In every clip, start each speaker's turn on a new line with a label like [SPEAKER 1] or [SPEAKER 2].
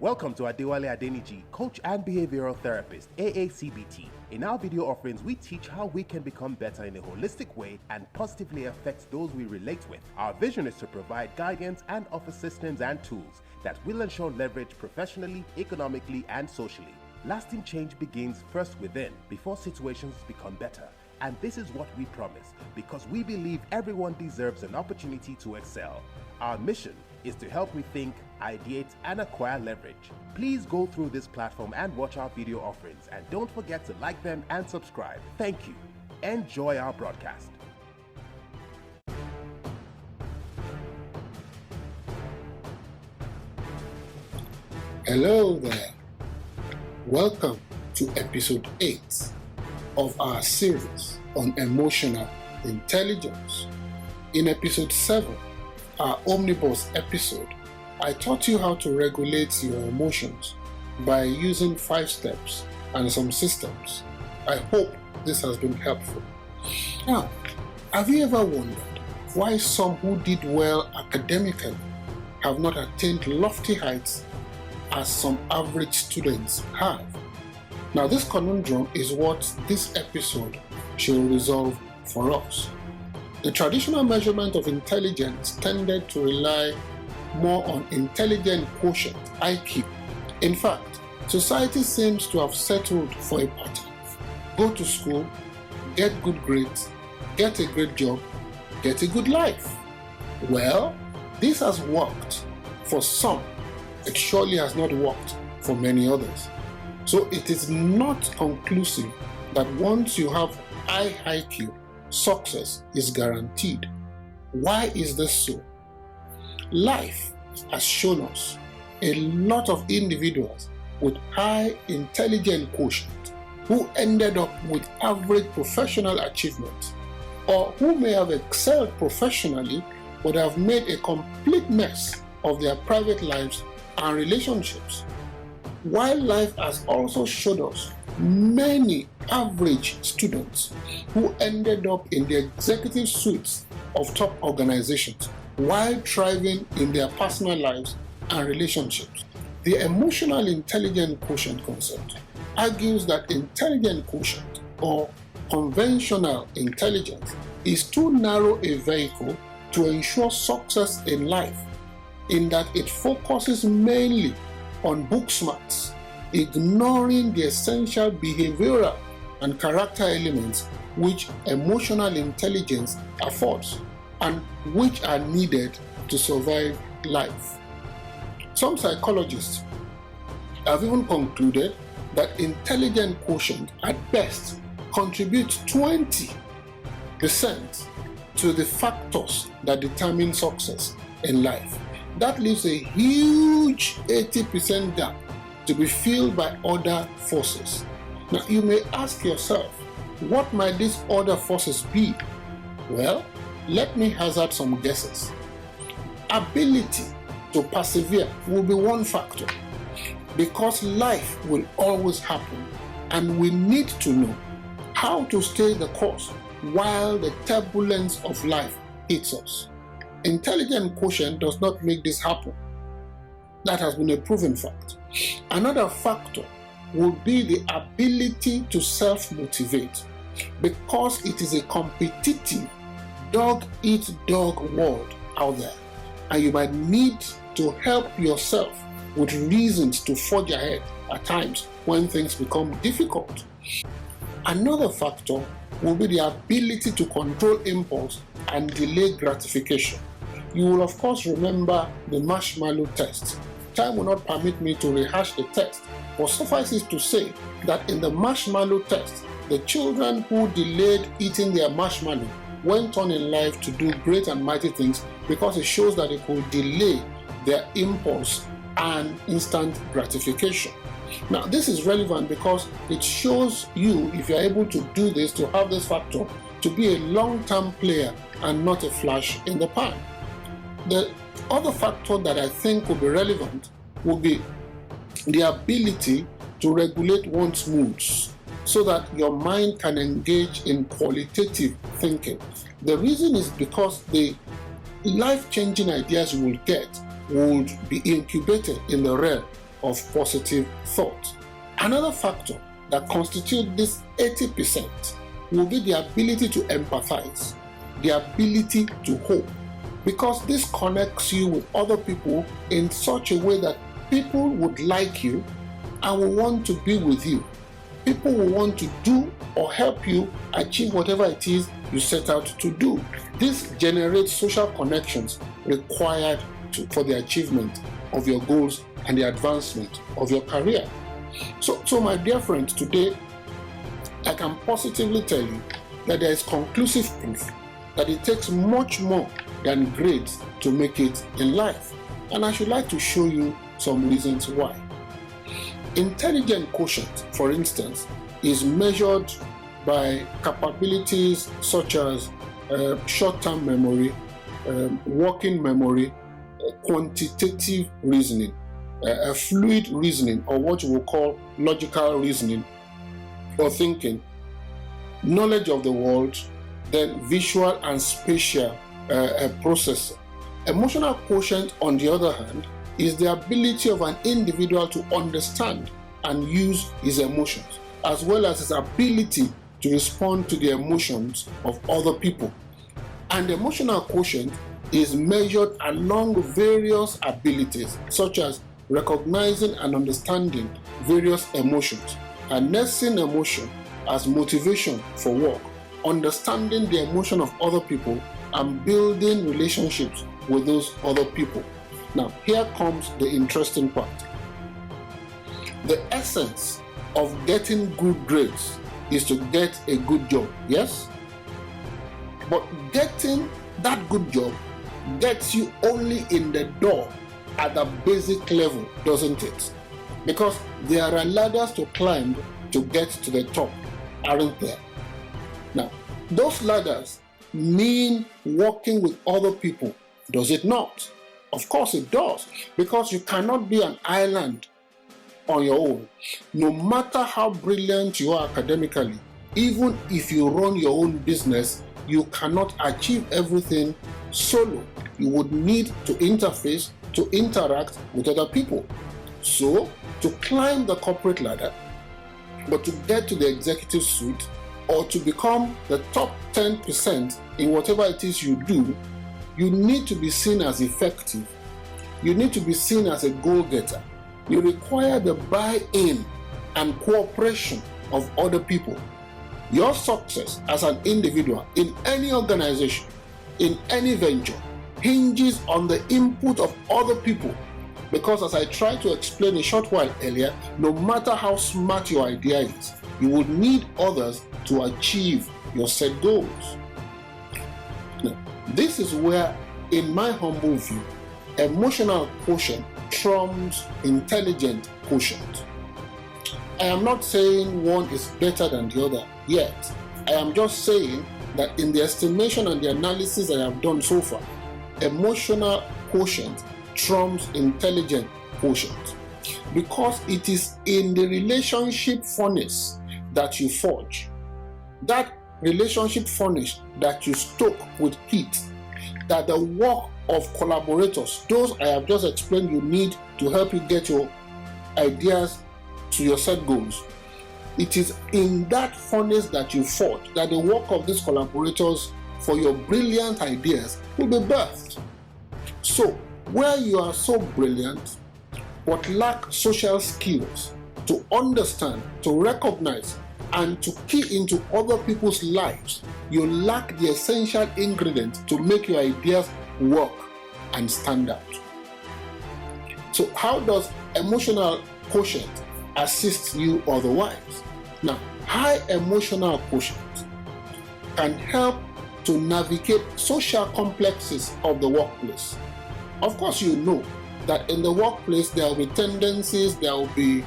[SPEAKER 1] Welcome to Adewale Adeniji, coach and behavioral therapist, AACBT. In our video offerings, we teach how we can become better in a holistic way and positively affect those we relate with. Our vision is to provide guidance and offer systems and tools that will ensure leverage professionally, economically, and socially. Lasting change begins first within, before situations become better. And this is what we promise, because we believe everyone deserves an opportunity to excel. Our mission is to help rethink, ideate, and acquire leverage. Please go through this platform and watch our video offerings, and don't forget to like them and subscribe. Thank you. Enjoy our broadcast.
[SPEAKER 2] Hello there. Welcome to episode 8 of our series on emotional intelligence. In episode 7, our omnibus episode, I taught you how to regulate your emotions by using 5 steps and some systems. I hope this has been helpful. Now, have you ever wondered why some who did well academically have not attained lofty heights as some average students have? Now, this conundrum is what this episode should resolve for us. The traditional measurement of intelligence tended to rely more on intelligent quotient, IQ. In fact, society seems to have settled for a pattern. Go to school, get good grades, get a great job, get a good life. Well, this has worked for some. It surely has not worked for many others. So it is not conclusive that once you have high IQ, success is guaranteed. Why is this so? Life has shown us a lot of individuals with high intelligent quotient who ended up with average professional achievements, or who may have excelled professionally but have made a complete mess of their private lives and relationships. While life has also showed us many average students who ended up in the executive suites of top organizations while thriving in their personal lives and relationships. The emotional intelligent quotient concept argues that intelligent quotient, or conventional intelligence, is too narrow a vehicle to ensure success in life, in that it focuses mainly on book smarts, ignoring the essential behavioral and character elements which emotional intelligence affords and which are needed to survive life. Some psychologists have even concluded that intelligent quotient at best contributes 20% to the factors that determine success in life. That leaves a huge 80% gap to be filled by other forces. Now, you may ask yourself, what might these other forces be? Well, let me hazard some guesses. Ability to persevere will be one factor, because life will always happen and we need to know how to stay the course while the turbulence of life hits us. Intelligent quotient does not make this happen. That has been a proven fact. Another factor will be the ability to self-motivate, because it is a competitive dog-eat-dog world out there, and you might need to help yourself with reasons to forge ahead at times when things become difficult. Another factor will be the ability to control impulse and delay gratification. You will of course remember the marshmallow test. Time will not permit me to rehash the test, but suffice it to say that in the marshmallow test, the children who delayed eating their marshmallow went on in life to do great and mighty things, because it shows that it could delay their impulse and instant gratification. Now, this is relevant because it shows you, if you're able to do this, to have this factor, to be a long-term player and not a flash in the pan. The other factor that I think will be relevant will be the ability to regulate one's moods so that your mind can engage in qualitative thinking. The reason is because the life-changing ideas you will get would be incubated in the realm of positive thought. Another factor that constitutes this 80% will be the ability to empathize, the ability to hope, because this connects you with other people in such a way that people would like you and will want to be with you. People will want to do or help you achieve whatever it is you set out to do. This generates social connections required for the achievement of your goals and the advancement of your career. So my dear friends, today I can positively tell you that there is conclusive proof that it takes much more than grades to make it in life. And I should like to show you some reasons why. Intelligent quotient, for instance, is measured by capabilities such as short-term memory, working memory, quantitative reasoning, fluid reasoning, or what you will call logical reasoning or thinking, knowledge of the world, then visual and spatial processing. Emotional quotient, on the other hand, is the ability of an individual to understand and use his emotions, as well as his ability to respond to the emotions of other people. And emotional quotient is measured along various abilities, such as recognizing and understanding various emotions, harnessing emotion as motivation for work, understanding the emotion of other people, and building relationships with those other people. Now, here comes the interesting part. The essence of getting good grades is to get a good job, yes? But getting that good job gets you only in the door at the basic level, doesn't it? Because there are ladders to climb to get to the top, aren't there? Now, those ladders mean working with other people, does it not? Of course it does, because you cannot be an island on your own. No matter how brilliant you are academically, even if you run your own business, you cannot achieve everything solo. You would need to interface, to interact with other people. So, to climb the corporate ladder, but to get to the executive suite, or to become the top 10% in whatever it is you do, you need to be seen as effective. You need to be seen as a goal-getter. You require the buy-in and cooperation of other people. Your success as an individual in any organization, in any venture, hinges on the input of other people. Because as I tried to explain a short while earlier, no matter how smart your idea is, you would need others to achieve your set goals. Now, this is where, in my humble view, emotional quotient trumps intelligent quotient. I am not saying one is better than the other yet. I am just saying that in the estimation and the analysis I have done so far, emotional quotient trumps intelligent quotient, because it is in the relationship furnace that you forge, that relationship furnace that you stoke with heat, that the work of collaborators, those I have just explained you need to help you get your ideas to your set goals. It is in that furnace that you forge that the work of these collaborators for your brilliant ideas will be birthed. So, where you are so brilliant but lack social skills to understand, to recognize, and to key into other people's lives, you lack the essential ingredient to make your ideas work and stand out. So how does emotional quotient assist you otherwise? Now, high emotional quotient can help to navigate social complexes of the workplace. Of course, you know that in the workplace there will be tendencies, there will be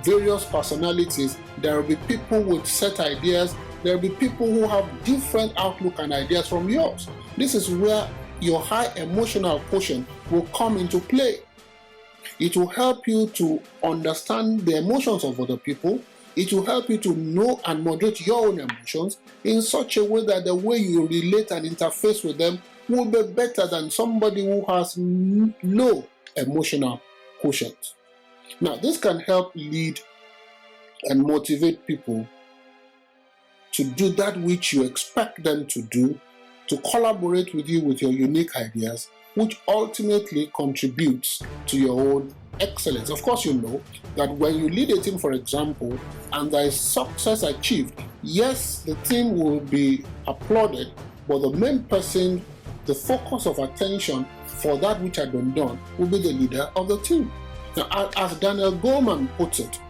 [SPEAKER 2] various personalities, there will be people with set ideas, there will be people who have different outlook and ideas from yours. This is where your high emotional quotient will come into play. It will help you to understand the emotions of other people. It will help you to know and moderate your own emotions in such a way that the way you relate and interface with them will be better than somebody who has low emotional quotient. Now, this can help lead and motivate people to do that which you expect them to do, to collaborate with you with your unique ideas, which ultimately contributes to your own excellence. Of course, you know that when you lead a team, for example, and there is success achieved, yes, the team will be applauded, but the main person, the focus of attention for that which had been done, will be the leader of the team. Now, as Daniel Goleman puts it,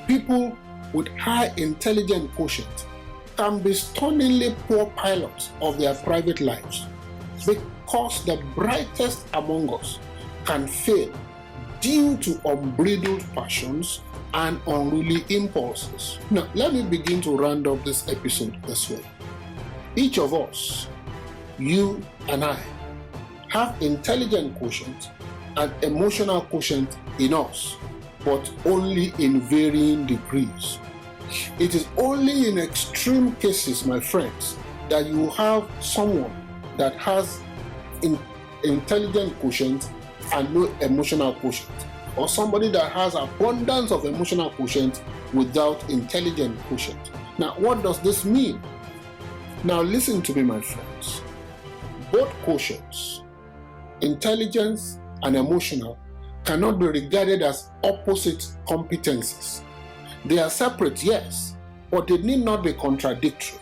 [SPEAKER 2] people with high intelligent quotient can be stunningly poor pilots of their private lives, because the brightest among us can fail due to unbridled passions and unruly impulses. Now, let me begin to round up this episode this way. Each of us, you and I, have intelligent quotient and emotional quotient in us, but only in varying degrees. It is only in extreme cases, my friends, that you have someone that has intelligent quotient and no emotional quotient, or somebody that has abundance of emotional quotient without intelligent quotient. Now, what does this mean? Now, listen to me, my friends. Both quotients, intelligence and emotional, cannot be regarded as opposite competencies. They are separate, yes, but they need not be contradictory.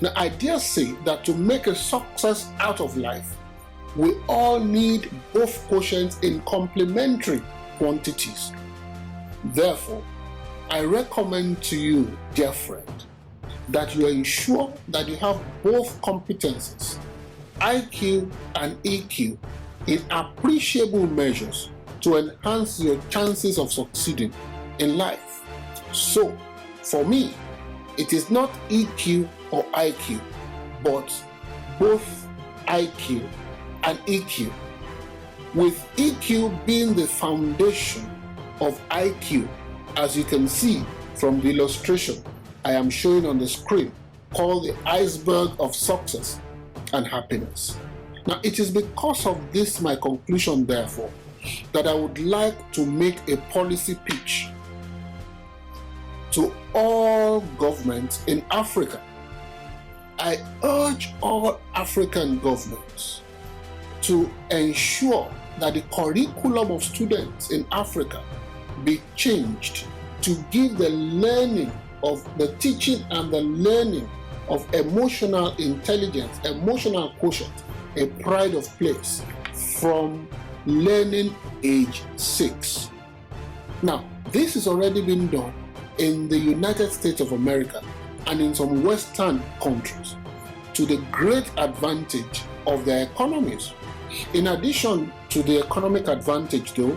[SPEAKER 2] Now, I dare say that to make a success out of life, we all need both quotients in complementary quantities. Therefore, I recommend to you, dear friend, that you ensure that you have both competencies, IQ and EQ, in appreciable measures to enhance your chances of succeeding in life. So, for me, it is not EQ or IQ, but both IQ and EQ, with EQ being the foundation of IQ, as you can see from the illustration I am showing on the screen, called the iceberg of success and happiness. Now, it is because of this, my conclusion, therefore, that I would like to make a policy pitch to all governments in Africa. I urge all African governments to ensure that the curriculum of students in Africa be changed to give the learning of the teaching and the learning of emotional intelligence, emotional quotient, a pride of place from learning age 6. Now, this has already been done in the United States of America and in some Western countries to the great advantage of their economies. In addition to the economic advantage, though,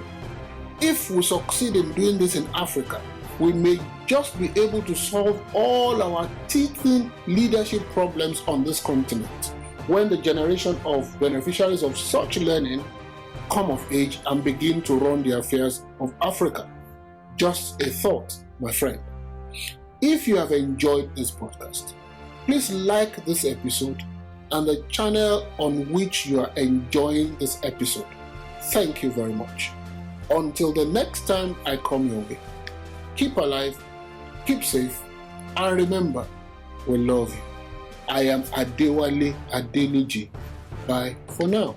[SPEAKER 2] if we succeed in doing this in Africa, we may just be able to solve all our teething leadership problems on this continent when the generation of beneficiaries of such learning come of age and begin to run the affairs of Africa. Just a thought, my friend. If you have enjoyed this podcast, please like this episode and the channel on which you are enjoying this episode. Thank you very much. Until the next time I come your way, keep alive, keep safe, and remember, we love you. I am Adewale Adeniji. Bye for now.